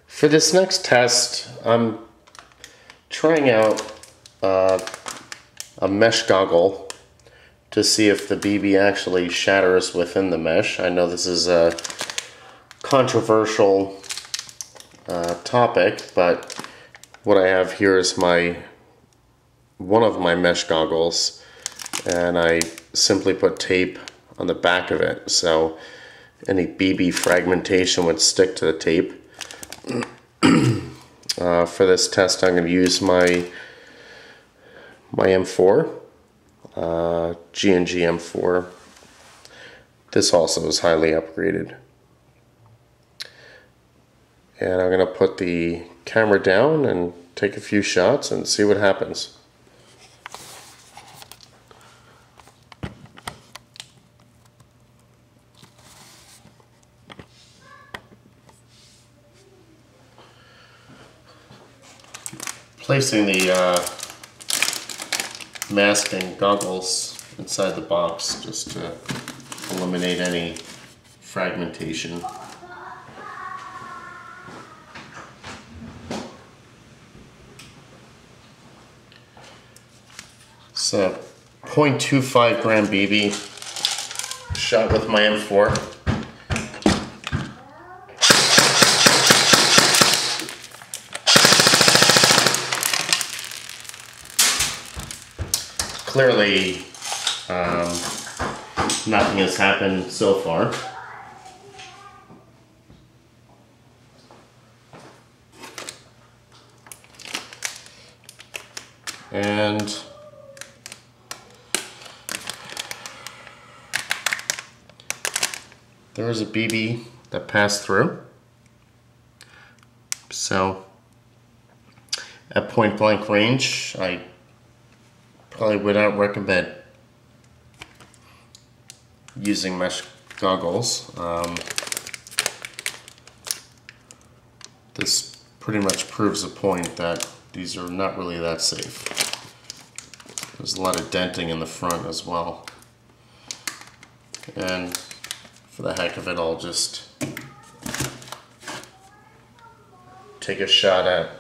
For this next test, I'm trying out a mesh goggle to see if the BB actually shatters within the mesh. I know this is a controversial topic, but what I have here is one of my mesh goggles, and I simply put tape on the back of it, so any BB fragmentation would stick to the tape. For this test, I'm going to use my M4, G&G M4. This also is highly upgraded. And I'm going to put the camera down and take a few shots and see what happens. Placing the mask and goggles inside the box just to eliminate any fragmentation. It's a 0.25 gram BB shot with my M4. Clearly, nothing has happened so far. And there was a BB that passed through. So, at point blank range, I probably would not recommend using mesh goggles. This pretty much proves the point that these are not really that safe. There's a lot of denting in the front as well. And for the heck of it, I'll just take a shot at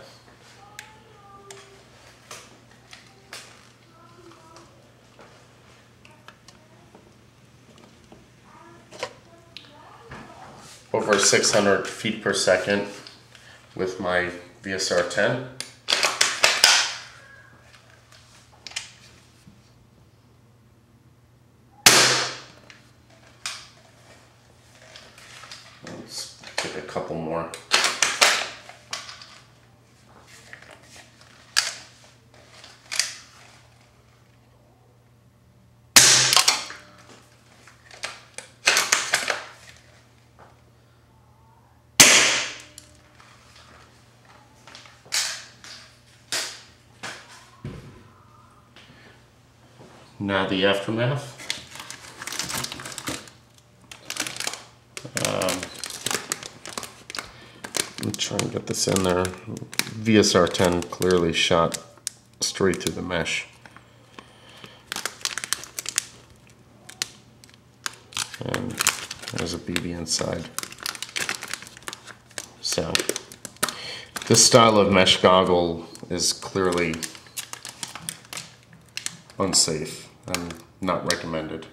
over 600 feet per second with my VSR 10. Let's take a couple more. Now the aftermath. Let me try and get this in there. VSR 10 clearly shot straight through the mesh. And there's a BB inside. So this style of mesh goggle is clearly unsafe and not recommended.